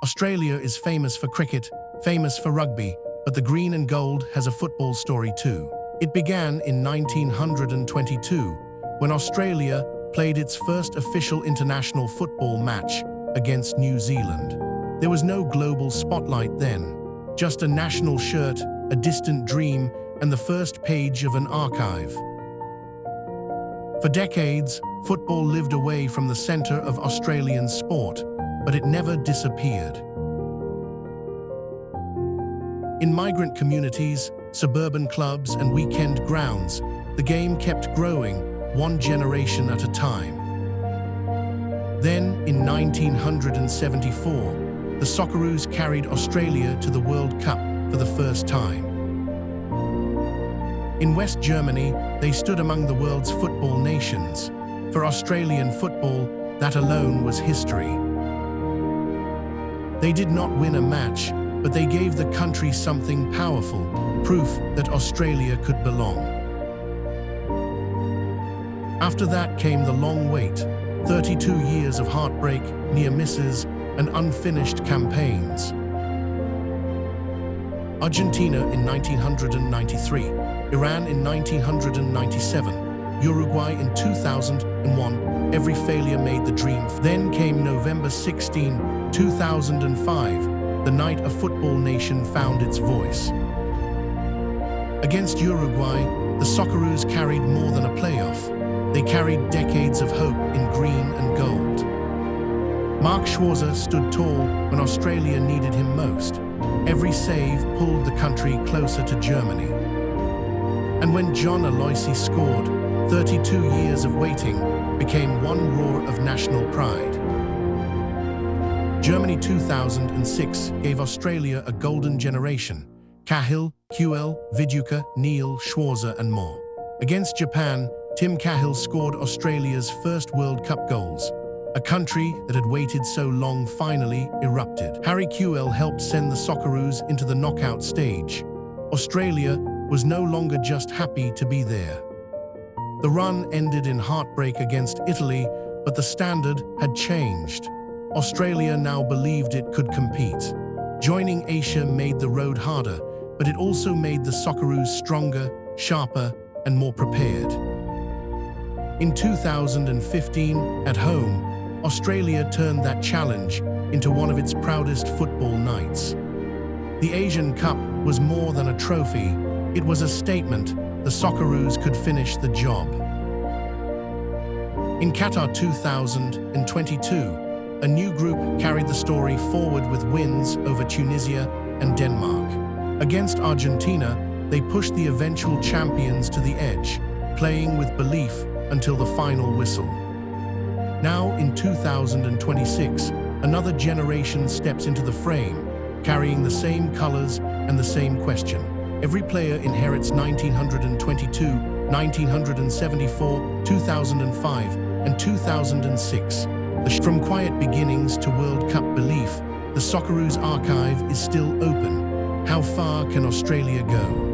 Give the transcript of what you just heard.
Australia is famous for cricket, famous for rugby, but the green and gold has a football story too. It began in 1922, when Australia played its first official international football match against New Zealand. There was no global spotlight then, just a national shirt, a distant dream, and the first page of an archive. For decades, football lived away from the centre of Australian sport, but it never disappeared. In migrant communities, suburban clubs, and weekend grounds, the game kept growing, one generation at a time. Then, in 1974, the Socceroos carried Australia to the World Cup for the first time. In West Germany, they stood among the world's football nations. For Australian football, that alone was history. They did not win a match, but they gave the country something powerful, proof that Australia could belong. After that came the long wait, 32 years of heartbreak, near misses, and unfinished campaigns. Argentina in 1993, Iran in 1997, Uruguay in 2001, every failure made the dream. Then came November 16, 2005, the night a football nation found its voice. Against Uruguay, the Socceroos carried more than a playoff. They carried decades of hope in green and gold. Mark Schwarzer stood tall when Australia needed him most. Every save pulled the country closer to Germany. And when John Aloisi scored, 32 years of waiting became one roar of national pride. Germany 2006 gave Australia a golden generation. Cahill, QL, Viduka, Neil, Schwarzer, and more. Against Japan, Tim Cahill scored Australia's first World Cup goals. A country that had waited so long finally erupted. Harry QL helped send the Socceroos into the knockout stage. Australia was no longer just happy to be there. The run ended in heartbreak against Italy, but the standard had changed. Australia now believed it could compete. Joining Asia made the road harder, but it also made the Socceroos stronger, sharper, and more prepared. In 2015, at home, Australia turned that challenge into one of its proudest football nights. The Asian Cup was more than a trophy, it was a statement the Socceroos could finish the job. In Qatar 2022, a new group carried the story forward with wins over Tunisia and Denmark. Against Argentina, they pushed the eventual champions to the edge, playing with belief until the final whistle. Now, in 2026, another generation steps into the frame, carrying the same colors and the same question. Every player inherits 1922, 1974, 2005, and 2006. From quiet beginnings to World Cup belief, the Socceroos archive is still open. How far can Australia go?